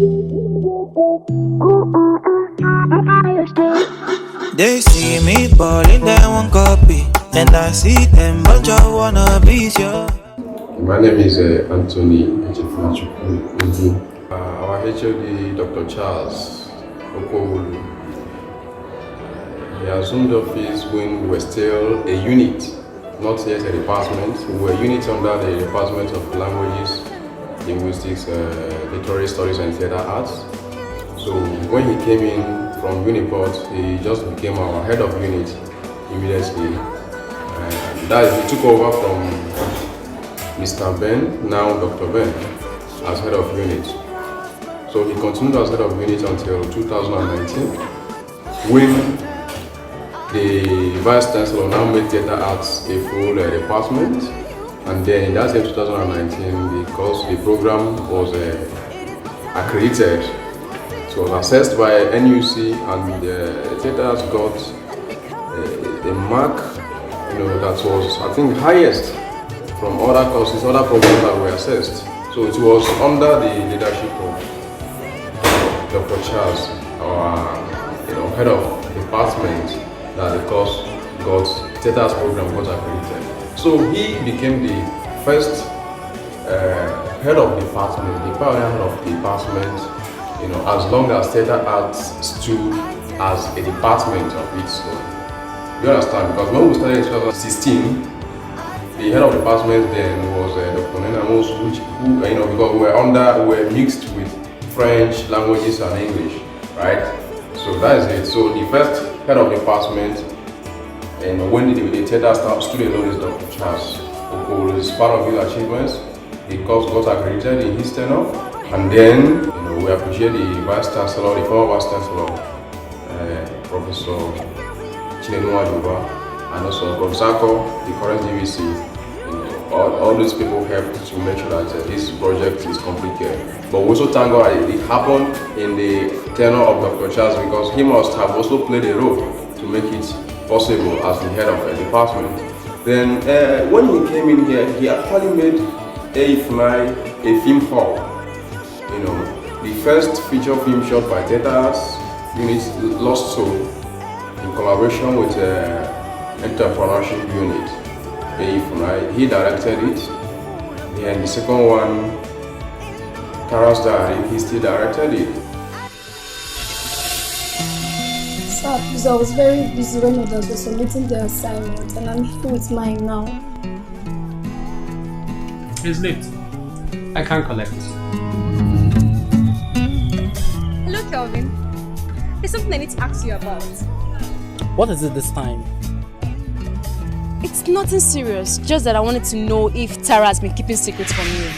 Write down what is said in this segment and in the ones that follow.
They see me balling, they want copy, and I see them bunch of wannabes, yo. My name is Anthony Ejefachukwu. Our HOD, Dr. Charles OKWUOWULU. He assumed office when we were still a unit, not yet a department. We were a unit under the Department of Languages, Linguistics, Literary Studies and Theatre Arts. So when he came in from Uniport, he just became our head of unit immediately. That is, he took over from Mr. Ben, now Dr. Ben, as head of unit. So he continued as head of unit until 2019, when the Vice Chancellor now made Theatre Arts a full department. And then in that same 2019, because the program was accredited, it was assessed by NUC, and the Theatre Arts got a mark, that was, I think, highest from other courses, other programs that were assessed. So it was under the leadership of Dr. Charles, our head of department, that the course got, Theatre Arts program got accredited. So he became the first head of department, the pioneer head of department, as long as Theatre Arts stood as a department of its own. You understand? Because when we started in 2016, the head of department then was Dr. Nenamos, who because we were mixed with French languages and English, right? So that is it. So the first head of department, and when the Theatre stood alone, is Dr. Charles OKWUOWULU. Is part of his achievements. The course got accredited in his tenure, and then we appreciate the Vice Chancellor, the former Vice Chancellor, Professor and also Professor Ako, the current DVC. All these people helped to make sure that this project is completed. But we also thank God it happened in the tenure of Dr. Charles, because he must have also played a role to make it possible as the head of a department. Then when he came in here, he actually made AE-FUNAI a film hall. The first feature film shot by Theatre Arts unit, Lost Soul, in collaboration with entrepreneurship unit, AE-FUNAI. He directed it. And the second one, Tara's Diary, he still directed it. Sir, please, I was very busy when others were submitting their assignment, and I'm here with mine now. It's late. I can't collect. Hello, Kelvin. There's something I need to ask you about. What is it this time? It's nothing serious, just that I wanted to know if Tara has been keeping secrets from you.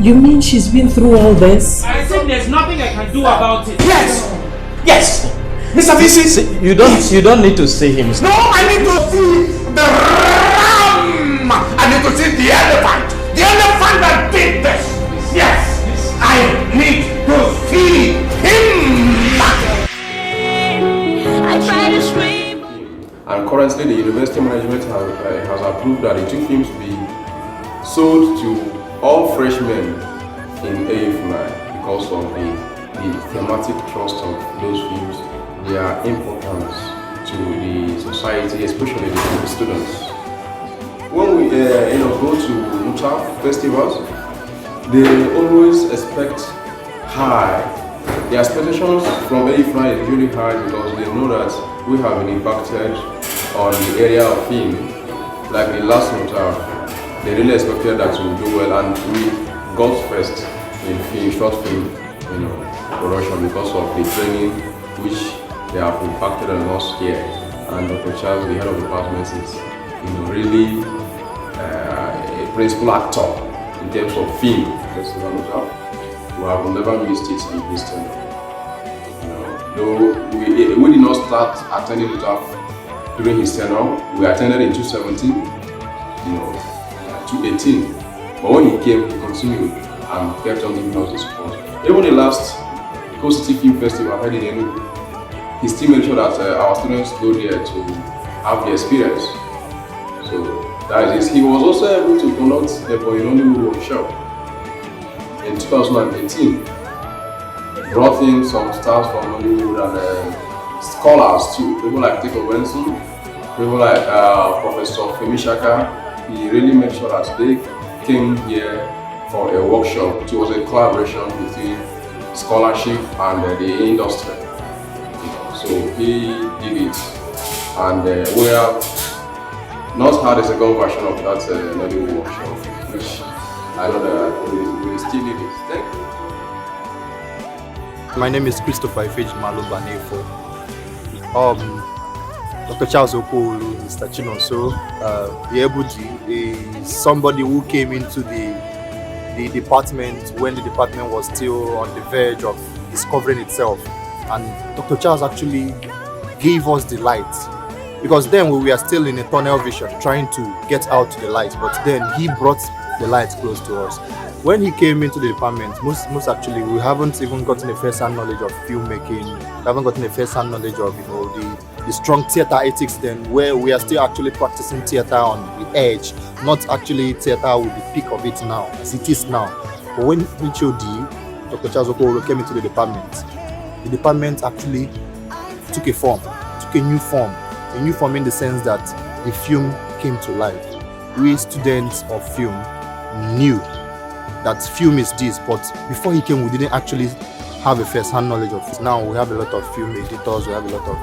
You mean she's been through all this? I said there's nothing I can do about it. Yes! Yes! Mr. VC! You don't need to see him. No, I need to see the ram! I need to see the elephant! The elephant that did this! Yes! I need to see him! I try to scream. And currently the university management has approved that the two films be sold to all freshmen in AE-FUNAI because of the thematic trust of those films, their importance to the society, especially the students. When we go to UTA festivals, they always expect high. The expectations from AE-FUNAI is really high because they know that we have been impacted on the area of film. Like the last UTA, they really expected that we do well, and we got first in film, short film, production because of the training which they have impacted on us here. And Dr. Charles, the head of the department, is really a principal actor in terms of film. We have never missed it in his tenure. Though we did not start attending UTA during his tenure, we attended in 2017, 2018. But when he came, he continued and kept on giving us the support. Even the last Coast City Film Festival held in Enugu, he still made sure that our students go there to have the experience. So that is, he was also able to conduct the Hollywood workshop in 2018. Brought in some stars from Hollywood and scholars too. People like Tito Benson, people like Professor Femishaka. He really made sure that they came here for a workshop. It was a collaboration between scholarship and the industry. So he did it, and we have not had a second version of that Nollywood workshop, which I know that we still need it. Thank you. My name is Christopher Ifejimalo-Banefo. Dr. Charles OKWUOWULU, Mr. Chinonso, the Ebuji is somebody who came into the department when the department was still on the verge of discovering itself. And Dr. Charles actually gave us the light, because then we were still in a tunnel vision trying to get out to the light, but then he brought the light close to us. When he came into the department, most actually we haven't even gotten a first-hand knowledge of filmmaking. We haven't gotten a first-hand knowledge of the strong theater ethics then, where we are still actually practicing theater on the edge, not actually theater with the peak of it now, as it is now. But when HOD, Dr. Charles OKWUOWULU, came into the department actually took a new form in the sense that the film came to life. We students of film knew that film is this, but before he came, we didn't actually have a first-hand knowledge of it. Now we have a lot of film editors, we have a lot of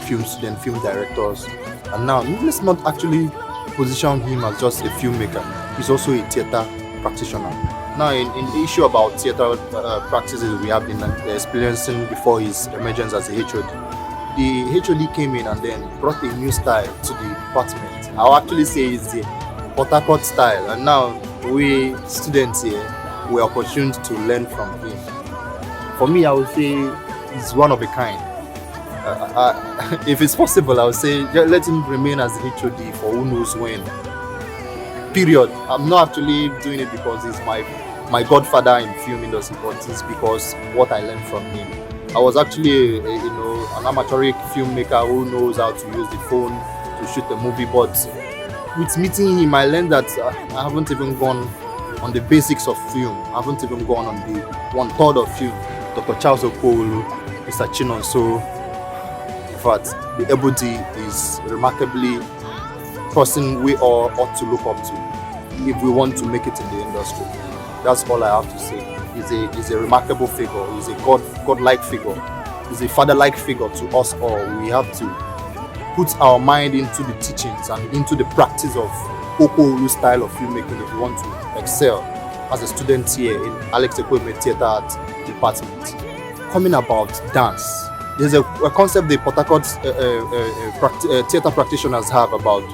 film students, film directors, and now let's not actually position him as just a filmmaker. He's also a theater practitioner. Now, in the issue about theater practices we have been experiencing before his emergence as a HOD, the HOD came in and then brought a new style to the department. I'll actually say it's the Port Harcourt style, and now we students here were opportuned to learn from him. For me, I would say he's one of a kind. If it's possible, I would say let him remain as the HOD for who knows when. Period. I'm not actually doing it because he's my godfather in film industry, but it's because what I learned from him. I was actually an amateuric filmmaker who knows how to use the phone to shoot a movie, but with meeting him, I learned that I haven't even gone on the basics of film. I haven't even gone on the 1/3 of film. Dr. Charles OKWUOWULU, Mr. Chinonso, in fact, the Ebudi is remarkably person we all ought to look up to if we want to make it in the industry. That's all I have to say. He's a remarkable figure. He's a godlike figure. He's a father-like figure to us all. We have to put our mind into the teachings and into the practice of OKWUOWULU style of filmmaking if we want to excel as a student here in Alex Ekweme Theatre Art Department. Coming about dance, there's a concept the Port Harcourt theatre practitioners have about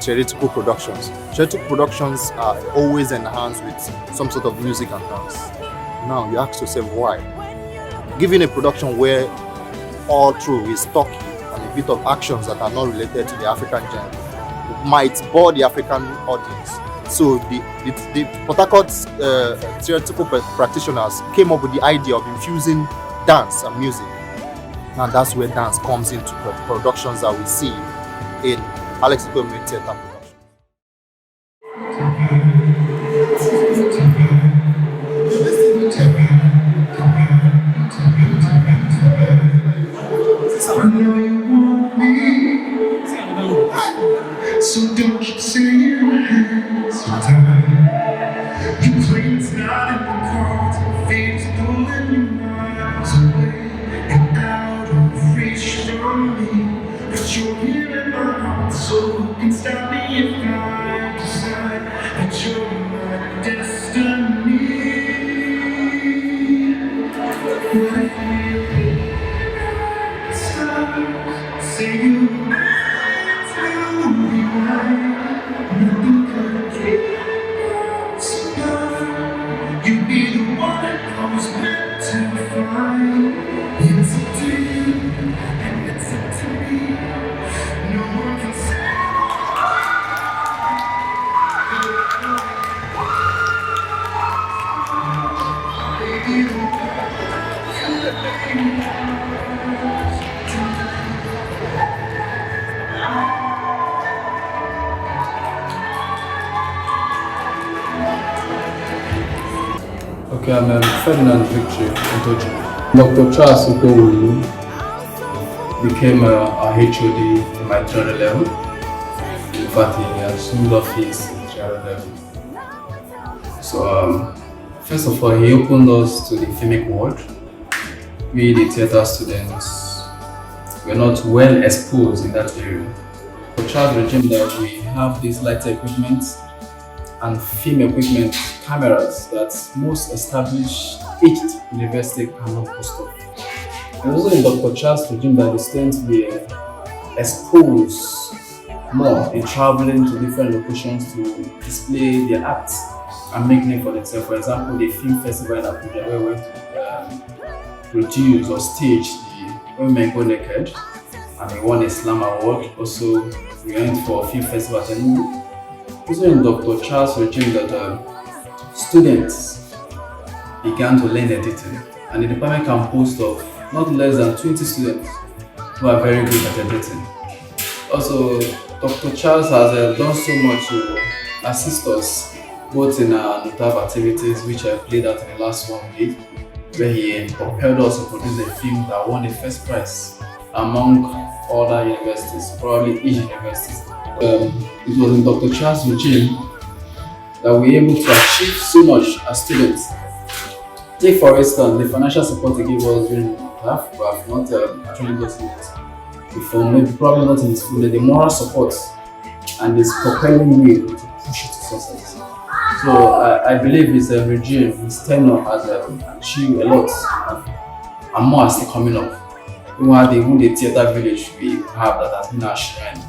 theoretical productions. Theoretical productions are always enhanced with some sort of music and dance. Now you ask yourself why? Given a production where all through is talking and a bit of actions that are not related to the African genre might bore the African audience. So the Port Harcourt theoretical practitioners came up with the idea of infusing dance and music. And that's where dance comes into the productions that we see in Alex Ekweme Theatre production. So don't keep saying your hands are tied. You claim it's not in the cards, fate's pulling you miles away and out of reach from me. But you're here in my heart, so who can stop me if I decide that you're my destiny? When I feel the stars say you you'd be the one I was meant to find. It's up to you, and it's up to me. No one can say Okay, I'm Ferdinand Victory Ntoji. Dr. Charles OKWUOWULU became a HOD in my 311. In fact, he assumed office in 311. So, first of all, he opened us to the filmic world. We, the theatre students, were not well exposed in that area. For Charles regime that we have these light equipment and film equipment cameras that most established aged university cannot boast of. And also in Dr. Charles regime that the students were exposed more in traveling to different locations to display their art and make name for themselves. For example, the film festival in Abuja where we went to produce or stage the Women Go Naked, and we won a Slam Award. Also, we went for a film festival. And also in Dr. Charles' regime that students began to learn editing, and the department can boast of not less than 20 students who are very good at editing. Also, Dr. Charles has done so much to assist us both in our notable activities, which I played out in the last 1 week, where he propelled us to produce a film that won the first prize among other universities, probably each university. It was in Dr. Charles' regime that we were able to achieve so much as students. Take for instance, the financial support he gave us during half, we have not actually gotten it before, maybe probably not in his full, the moral support and his propelling way to push it to success. So I believe his regime, his tenure has achieved a lot, and more are still coming up. Even the theatre village we have that has been our shrine,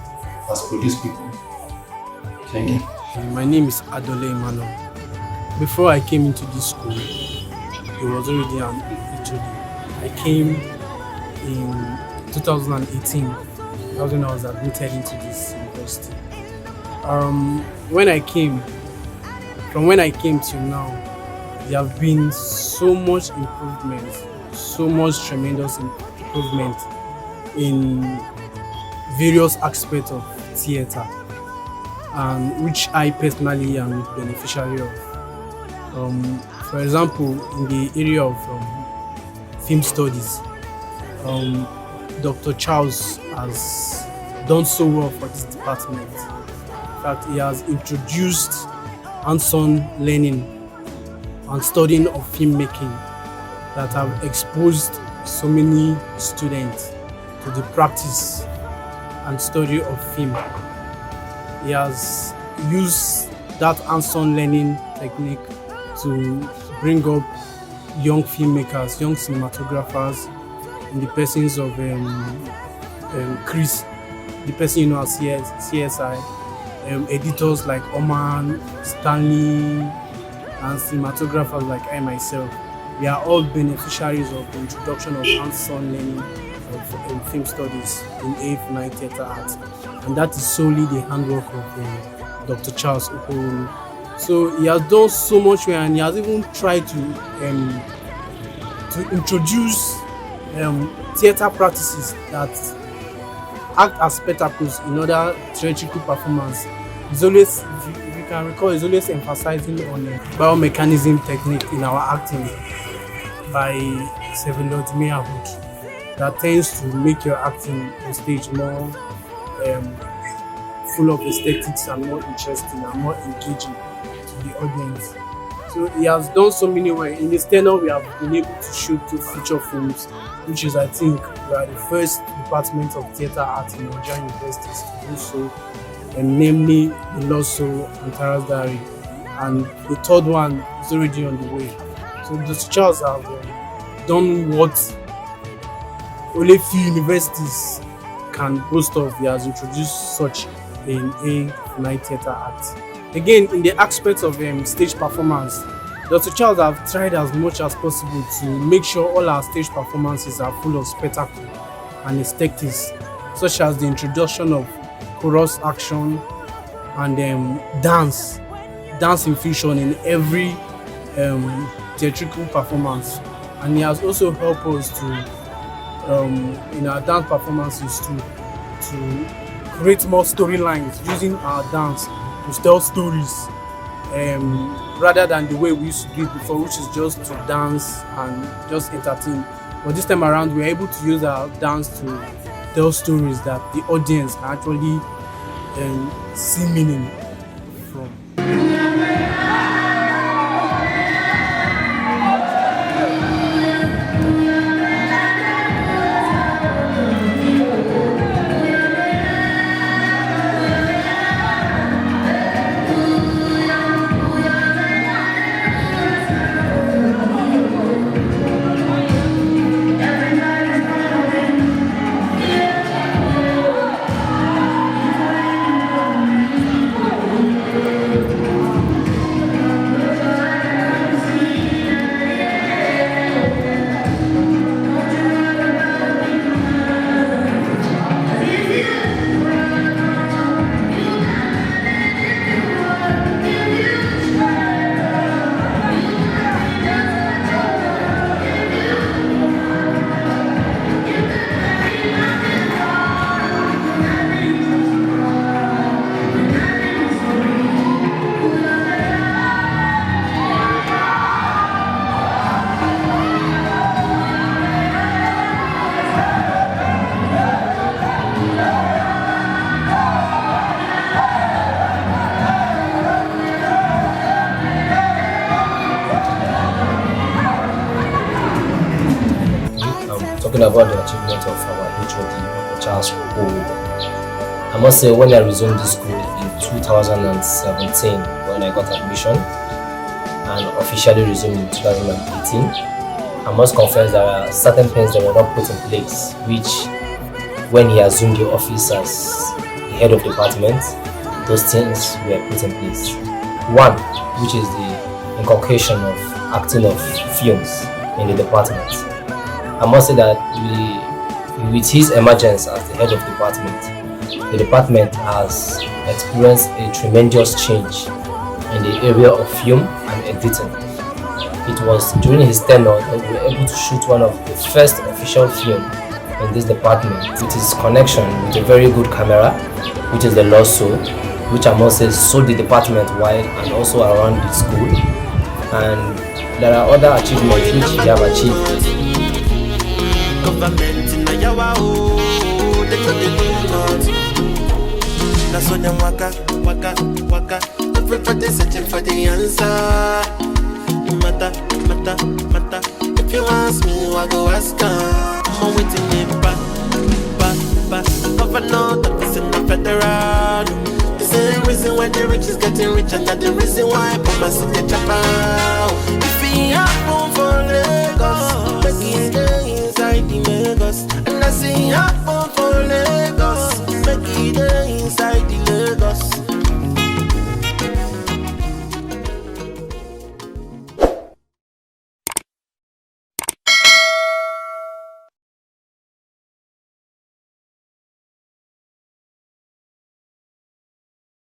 has produced people. Thank you. My name is Adole Emmanuel. Before I came into this school, it was already an HOD. I came in 2018. That was when I was admitted into this university. From when I came till now, there have been so much improvement, so much tremendous improvement in various aspects of theatre, and which I personally am beneficiary of. For example, in the area of film studies, Dr. Charles has done so well for this department. In fact, he has introduced hands-on learning and studying of filmmaking that have exposed so many students to the practice and study of film. He has used that hands-on learning technique to bring up young filmmakers, young cinematographers, in the persons of Chris, the person you know as CSI, editors like Oman, Stanley, and cinematographers like I myself. We are all beneficiaries of the introduction of hands-on learning of film studies in AE-FUNAI theatre arts, and that is solely the handwork of Dr. Charles OKWUOWULU. So he has done so much well, and he has even tried to introduce theatre practices that act as spectacles in other theatrical performance. It's always, if you can recall, it's always emphasizing on biomechanism technique in our acting by Vladimir Hood that tends to make your acting on stage more full of aesthetics and more interesting and more engaging to the audience. So he has done so many ways. In his tenure, we have been able to shoot 2 feature films, which is, I think, we are the first department of theatre art in Nigerian universities to do so, and namely The Lost Soul and Tara's Diary. And the third one is already on the way. So the Charles have done what only few universities can boast of. He has introduced such in AE-FUNAI theatre art. Again, in the aspect of stage performance, Dr. Charles have tried as much as possible to make sure all our stage performances are full of spectacle and aesthetics, such as the introduction of chorus action and dance infusion in every theatrical performance. And he has also helped us to, in our dance performances, to create more storylines using our dance to tell stories rather than the way we used to do it before, which is just to dance and just entertain. But this time around, we're able to use our dance to tell stories that the audience can actually see meaning from. Talking about the achievement of our HOD, Charles OKWUOWULU. I must say, when I resumed this school in 2017, when I got admission, and officially resumed in 2018, I must confess there are certain things that were not put in place, which, when he assumed the office as the head of department, those things were put in place. One, which is the inculcation of acting of films in the department. I must say that with his emergence as the head of the department has experienced a tremendous change in the area of film and editing. It was during his tenure that we were able to shoot one of the first official films in this department with his connection with a very good camera, which is the Loso, which I must say sold the department wide and also around the school. And there are other achievements which he have achieved. Government in the yawa they do not. That's when you waka. Everybody searching for the answer. Matter. If you ask me, I go ask her. I'm waiting in back. Governor, that is in the federal. The same reason why the rich is getting rich, and that's the reason why Papa see the chopper. If he have room for Lagos.